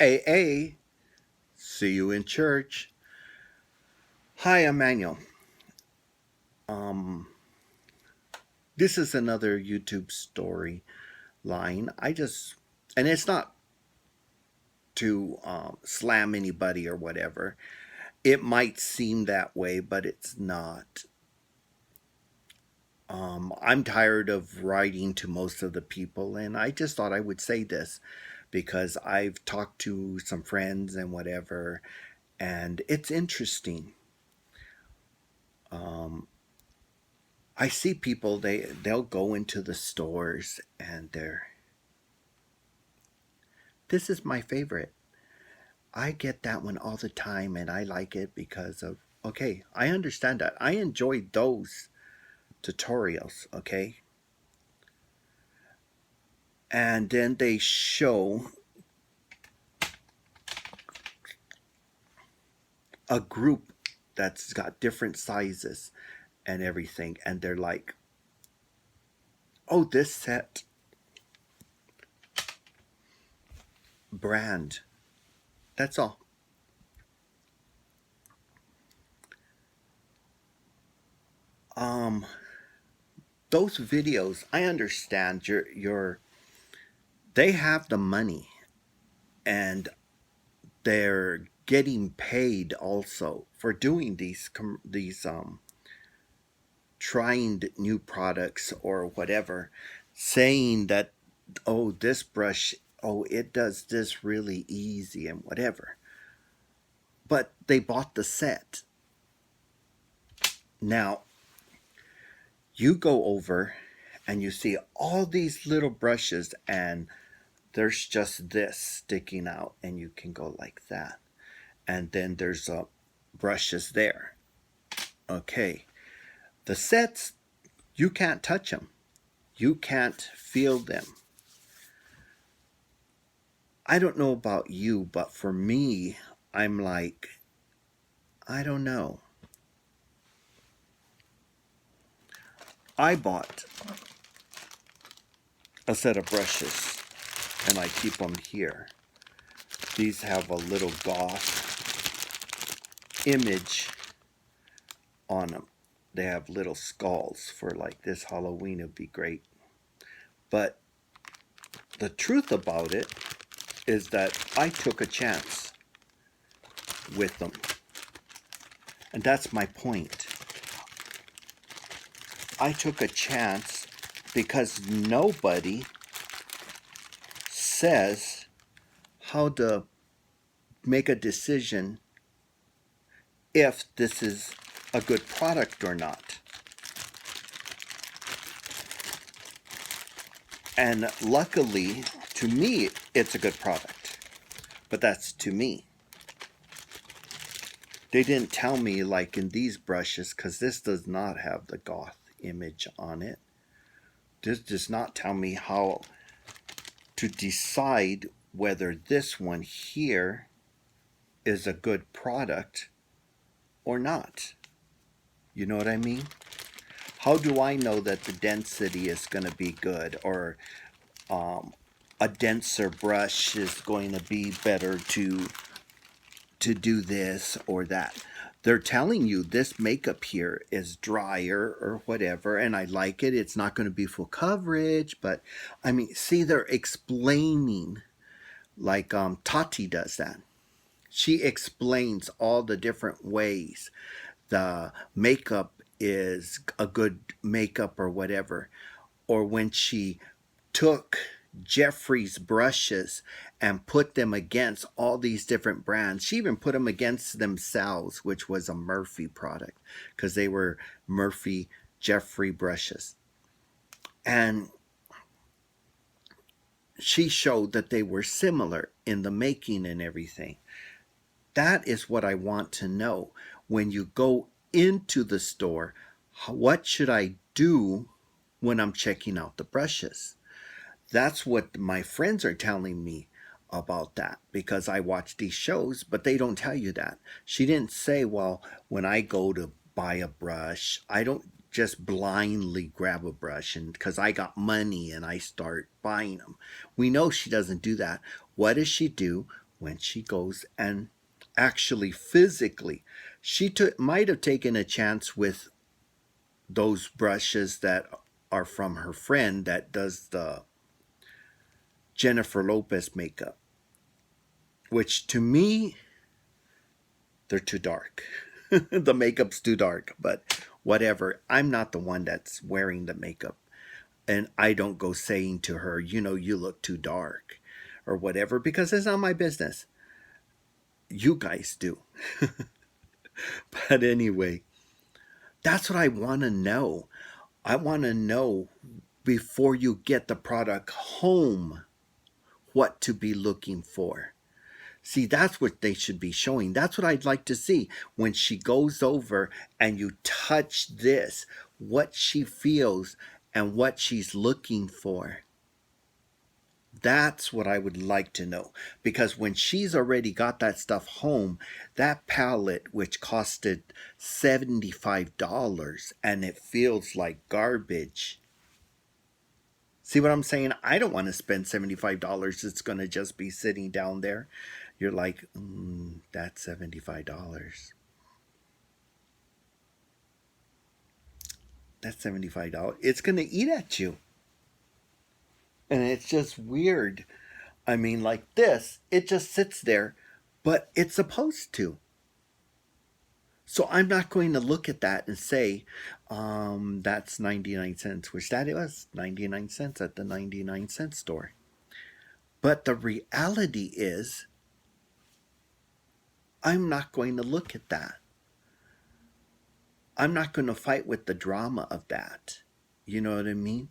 AA, see you in church. Hi, Emmanuel. Um, this is another YouTube story line. And it's not to slam anybody or whatever. It might seem that way, but it's not. I'm tired of writing to most of the people, and I just thought I would say this because I've talked to some friends and whatever, and it's interesting. Um, I see people they'll go into the stores and they're this is my favorite. I get that one all the time and I like it because of okay, I understand that. I enjoy those tutorials, okay? And then they show a group that's got different sizes and everything and they're like, "Oh, this set brand." That's all. Um those videos, I understand your they have the money and they're getting paid also for doing these trying new products or whatever, saying that oh this brush oh it does this really easy and whatever, but they bought the set. Now you go over and you see all these little brushes and there's just this sticking out and you can go like that, and then there's brushes there. Okay, the sets, you can't touch them, you can't feel them. I don't know about you, but for me, I'm like, I don't know. I bought a set of brushes and I keep them here. These have a little goth image on them. They have little skulls for like this Halloween would be great. But the truth about it is that I took a chance with them. And that's my point. I took a chance because nobody says how to make a decision if this is a good product or not. And luckily, to me, it's a good product. But that's to me. They didn't tell me like in these brushes, because this does not have the goth image on it. This does not tell me how to decide whether this one here is a good product or not. You know what I mean? How do I know that the density is going to be good, or um, a denser brush is going to be better to do this or that? They're telling you this makeup here is drier or whatever, and I like it. It's not going to be full coverage, but I mean, see, they're explaining like Tati does that. She explains all the different ways the makeup is a good makeup or whatever. Or when she took Jeffrey's brushes and put them against all these different brands. She even put them against themselves, which was a Murphy product because they were Murphy Jeffrey brushes. And she showed that they were similar in the making and everything. That is what I want to know. When you go into the store, what should I do when I'm checking out the brushes? That's what my friends are telling me about that because I watch these shows, but they don't tell you that. She didn't say, well, when I go to buy a brush, I don't just blindly grab a brush and because I got money and I start buying them. We know she doesn't do that. What does she do? when she goes and actually physically, might have taken a chance with those brushes that are from her friend that does the Jennifer Lopez makeup, which to me, they're too dark. The makeup's too dark, but whatever. I'm not the one that's wearing the makeup. And I don't go saying to her, you look too dark or whatever, because it's not my business. You guys do. But anyway, that's what I want to know. I want to know before you get the product home what to be looking for. See, that's what they should be showing. That's what I'd like to see when she goes over and you touch this, what she feels and what she's looking for. That's what I would like to know. Because when she's already got that stuff home, that palette, which costed $75 and it feels like garbage. See what I'm saying? I don't want to spend $75. It's going to just be sitting down there. You're like, that's $75. That's $75. It's going to eat at you. And it's just weird. I mean, like this, it just sits there, but it's supposed to. So I'm not going to look at that and say, that's 99 cents, which that was 99 cents at the 99-cent store. But the reality is, I'm not going to look at that. I'm not going to fight with the drama of that. You know what I mean?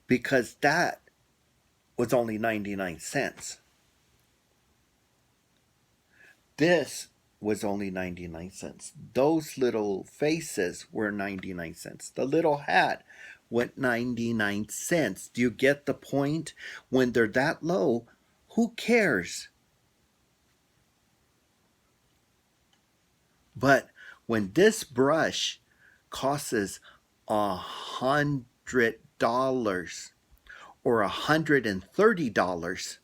Because that was only 99 cents. This was only 99 cents. Those little faces were 99 cents. The little hat went 99 cents. Do you get the point? When they're that low, who cares? But when this brush costs $100 or $130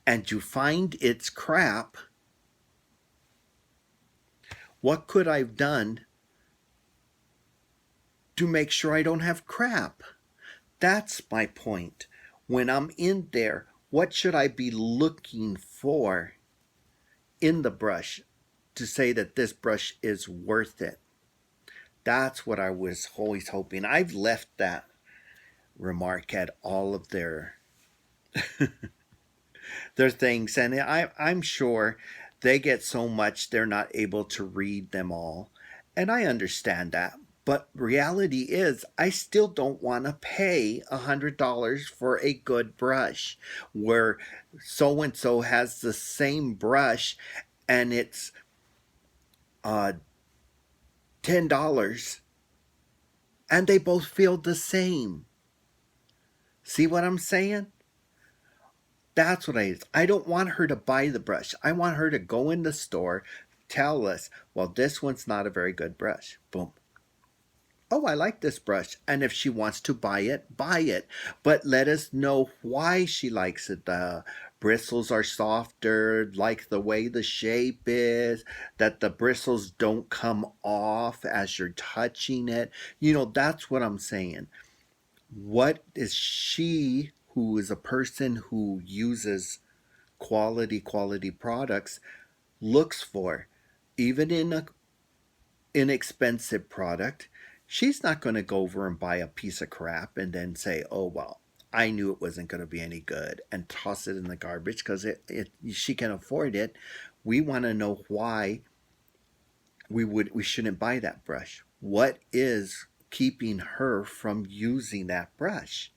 and you find it's crap, what could I have done to make sure I don't have crap? That's my point. When I'm in there, what should I be looking for in the brush to say that this brush is worth it? That's what I was always hoping. I've left that remark at all of their things, and I'm sure they get so much they're not able to read them all, and I understand that. But reality is, I still don't want to pay $100 for a good brush, where so and so has the same brush, and it's $10, and they both feel the same. See what I'm saying? That's what I don't want her to buy the brush. I want her to go in the store, tell us, well, this one's not a very good brush. Boom. Oh, I like this brush. And if she wants to buy it, buy it. But let us know why she likes it. The bristles are softer, like the way the shape is, that the bristles don't come off as you're touching it. That's what I'm saying. What is she, who is a person who uses quality products, looks for? Even in a inexpensive product, she's not going to go over and buy a piece of crap and then say, oh well, I knew it wasn't going to be any good, and toss it in the garbage because she can afford it. We want to know why we shouldn't buy that brush. What is keeping her from using that brush?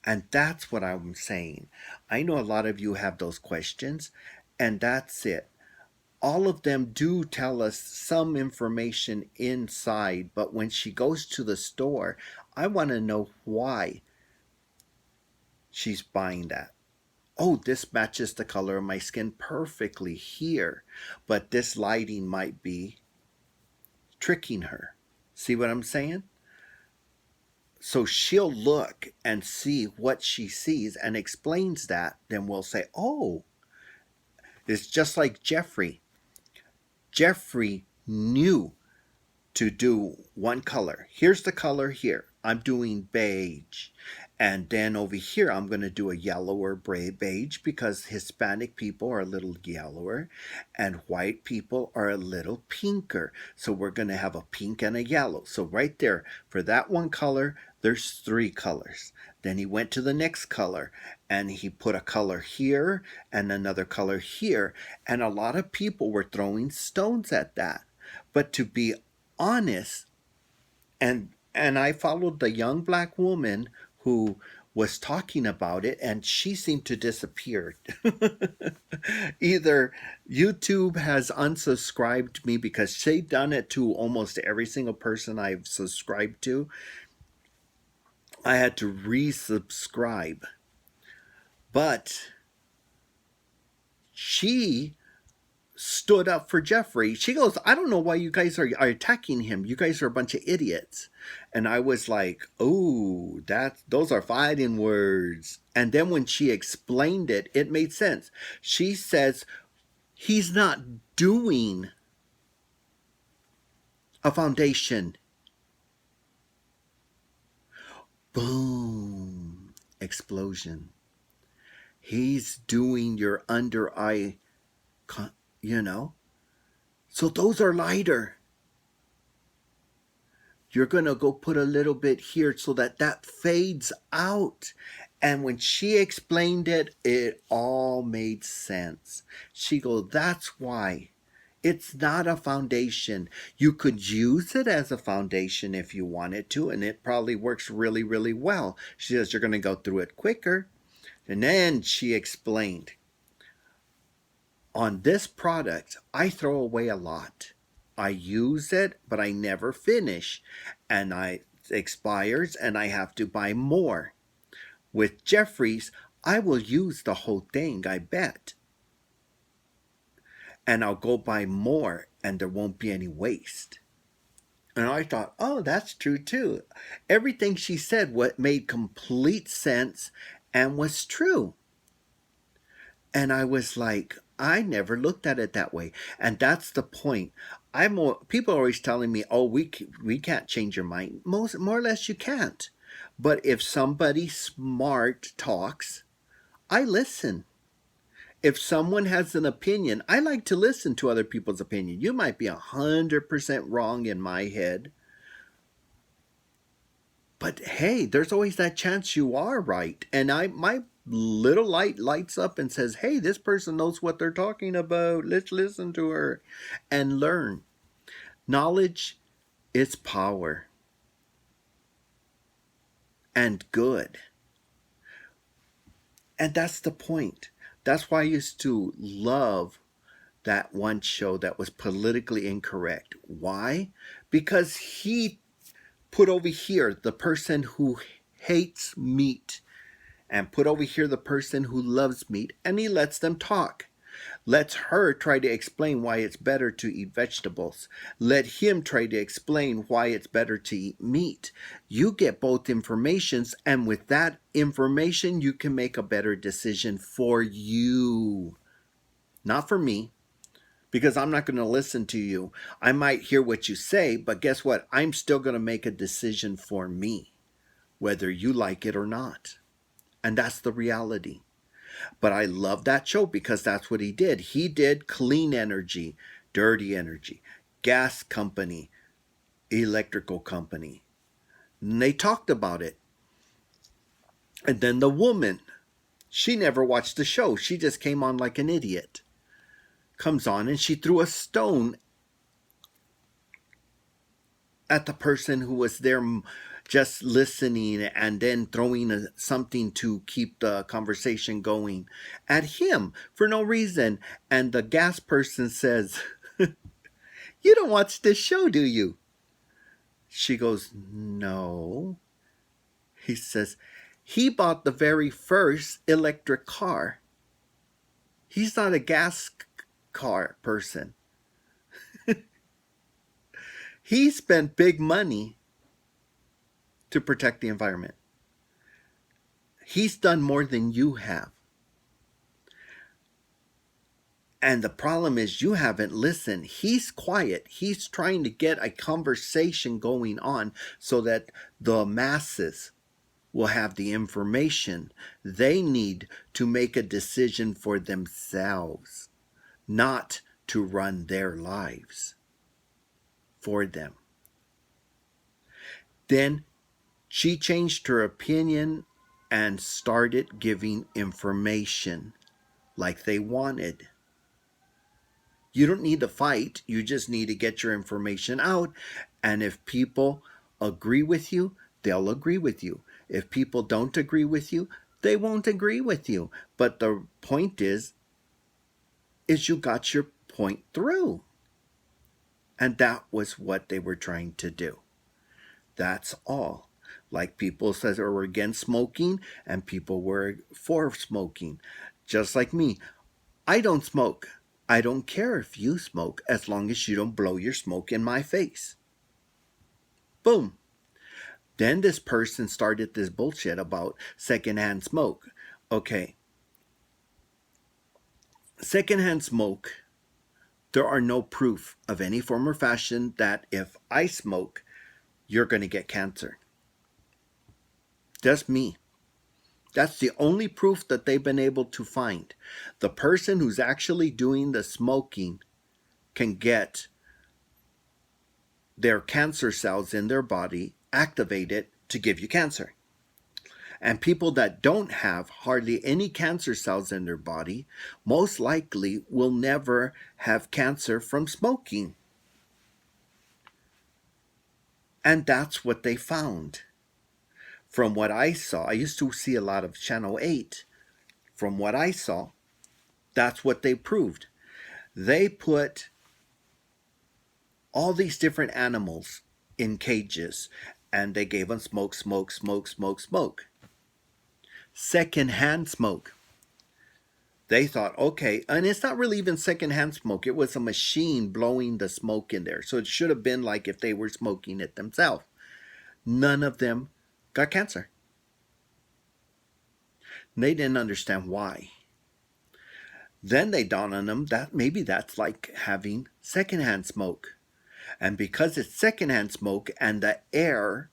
And that's what I'm saying. I know a lot of you have those questions, and that's it. All of them do tell us some information inside, but when she goes to the store, I want to know why she's buying that. Oh, this matches the color of my skin perfectly here, but this lighting might be tricking her. See what I'm saying? So she'll look and see what she sees and explains that. Then we'll say, oh, It's just like Jeffrey. Jeffrey knew to do one color. Here's the color here. I'm doing beige. And then over here, I'm going to do a yellower beige because Hispanic people are a little yellower and white people are a little pinker. So we're going to have a pink and a yellow. So right there, for that one color, there's three colors. Then he went to the next color and he put a color here and another color here. And a lot of people were throwing stones at that. But to be honest, and I followed the young black woman who was talking about it, and she seemed to disappear. Either YouTube has unsubscribed me because they've done it to almost every single person I've subscribed to. I had to resubscribe. But she stood up for Jeffrey. She goes, I don't know why you guys are attacking him. You guys are a bunch of idiots. And I was like, oh, those are fighting words. And then when she explained it, it made sense. She says, he's not doing a foundation. Boom. Explosion. He's doing your under eye, you know. So those are lighter. You're going to go put a little bit here so that fades out. And when she explained it, it all made sense. She goes, that's why. It's not a foundation. You could use it as a foundation if you wanted to, and it probably works really, really well. She says you're going to go through it quicker. And then she explained, on this product, I throw away a lot. I use it, but I never finish. And it expires and I have to buy more. With Jeffrey's, I will use the whole thing, I bet. And I'll go buy more and there won't be any waste. And I thought, oh, that's true too. Everything she said made complete sense and was true. And I was like, I never looked at it that way. And that's the point. People are always telling me, oh, we can't change your mind. More or less you can't. But if somebody smart talks, I listen. If someone has an opinion, I like to listen to other people's opinion. You might be 100% wrong in my head. But hey, there's always that chance you are right. And my little light lights up and says, hey, this person knows what they're talking about. Let's listen to her and learn. Knowledge is power and good. And that's the point. That's why I used to love that one show that was politically incorrect. Why? Because he put over here the person who hates meat and put over here the person who loves meat, and he lets them talk. Lets her try to explain why it's better to eat vegetables. Let him try to explain why it's better to eat meat. You get both informations, and with that information, you can make a better decision for you. Not for me, because I'm not going to listen to you. I might hear what you say, but guess what? I'm still going to make a decision for me, whether you like it or not. And that's the reality. But I love that show because that's what he did. He did clean energy, dirty energy, gas company, electrical company. And they talked about it. And then the woman, she never watched the show. She just came on like an idiot. Comes on and she threw a stone at the person who was there just listening and then throwing something to keep the conversation going at him for no reason. And the gas person says, you don't watch this show, do you? She goes, no. He says, he bought the very first electric car. He's not a gas car person. He spent big money to protect the environment. He's done more than you have. And the problem is you haven't listened. He's quiet. He's trying to get a conversation going on so that the masses will have the information they need to make a decision for themselves, not to run their lives for them. Then she changed her opinion and started giving information like they wanted. You don't need to fight, you just need to get your information out. And if people agree with you, they'll agree with you. If people don't agree with you, they won't agree with you. But the point is you got your point through. And that was what they were trying to do. That's all. Like people said were against smoking and people were for smoking. Just like me. I don't smoke. I don't care if you smoke as long as you don't blow your smoke in my face. Boom. Then this person started this bullshit about secondhand smoke. Okay. Secondhand smoke, there are no proof of any form or fashion that if I smoke, you're going to get cancer. Just me. That's the only proof that they've been able to find. The person who's actually doing the smoking can get their cancer cells in their body activated to give you cancer. And people that don't have hardly any cancer cells in their body most likely will never have cancer from smoking. And that's what they found. From what I saw, I used to see a lot of Channel 8. From what I saw, that's what they proved. They put all these different animals in cages and they gave them smoke, smoke, smoke, smoke, smoke. Secondhand smoke. They thought, okay, and it's not really even secondhand smoke. It was a machine blowing the smoke in there. So it should have been like if they were smoking it themselves. None of them got cancer. They didn't understand why. Then they dawned on them that maybe that's like having secondhand smoke. And because it's secondhand smoke and the air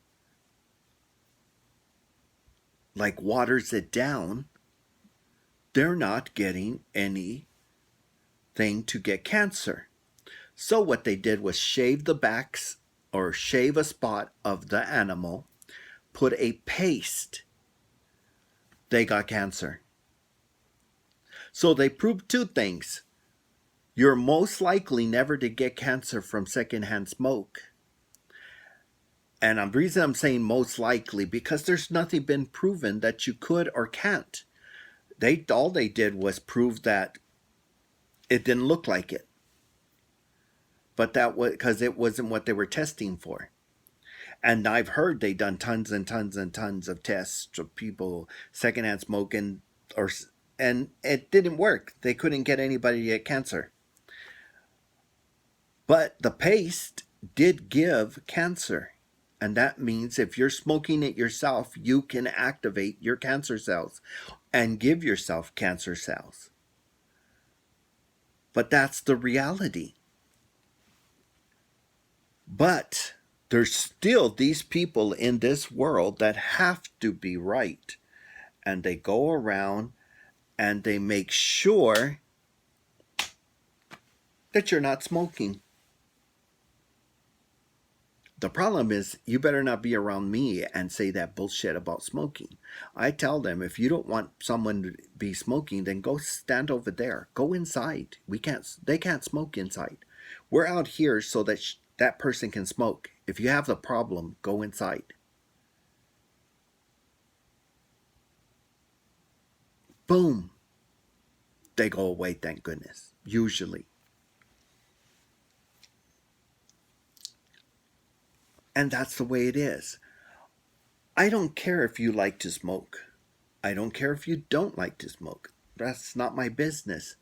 like waters it down, they're not getting anything to get cancer. So what they did was shave the backs or shave a spot of the animal, put a paste. They got cancer. So they proved two things. You're most likely never to get cancer from secondhand smoke. And the reason I'm saying most likely because there's nothing been proven that you could or can't. All they did was prove that it didn't look like it. But that was because it wasn't what they were testing for. And I've heard they done tons and tons and tons of tests of people secondhand smoking, and it didn't work. They couldn't get anybody to get cancer. But the paste did give cancer. And that means if you're smoking it yourself, you can activate your cancer cells and give yourself cancer cells. But that's the reality. But there's still these people in this world that have to be right. And they go around and they make sure that you're not smoking. The problem is you better not be around me and say that bullshit about smoking. I tell them if you don't want someone to be smoking, then go stand over there. Go inside. They can't smoke inside. We're out here so that that person can smoke. If you have the problem, go inside. Boom. They go away, thank goodness. Usually. And that's the way it is. I don't care if you like to smoke. I don't care if you don't like to smoke. That's not my business.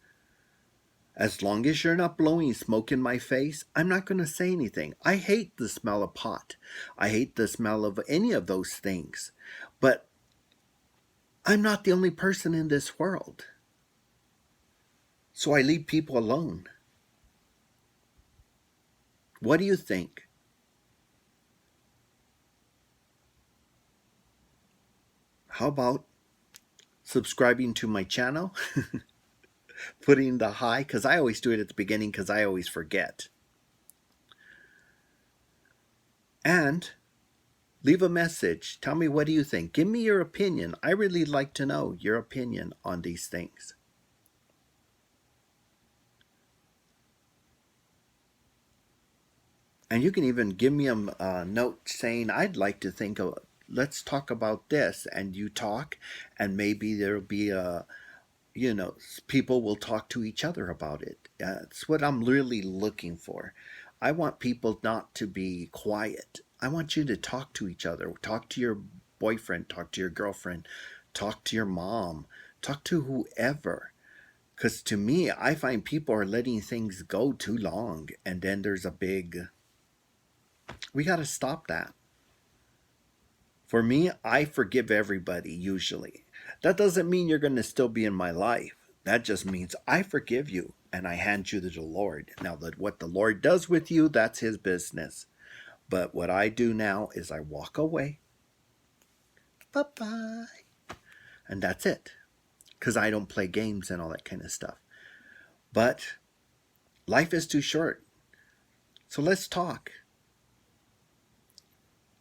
As long as you're not blowing smoke in my face, I'm not going to say anything. I hate the smell of pot. I hate the smell of any of those things. But I'm not the only person in this world. So I leave people alone. What do you think? How about subscribing to my channel? Putting the hi, because I always do it at the beginning because I always forget. And leave a message. Tell me, what do you think? Give me your opinion. I really like to know your opinion on these things. And you can even give me a note saying, I'd like to think of, let's talk about this. And you talk, and maybe there'll be a, people will talk to each other about it. That's what I'm really looking for. I want people not to be quiet. I want you to talk to each other. Talk to your boyfriend, talk to your girlfriend, talk to your mom, talk to whoever. Because to me, I find people are letting things go too long, and then there's a big, we got to stop that. For me, I forgive everybody usually. That doesn't mean you're going to still be in my life. That just means I forgive you and I hand you to the Lord. Now, that what the Lord does with you, that's his business. But what I do now is I walk away. Bye bye. And that's it. Because I don't play games and all that kind of stuff. But life is too short. So let's talk.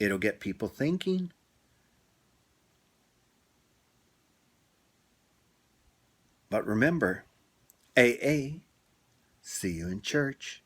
It'll get people thinking. But remember, AA, see you in church.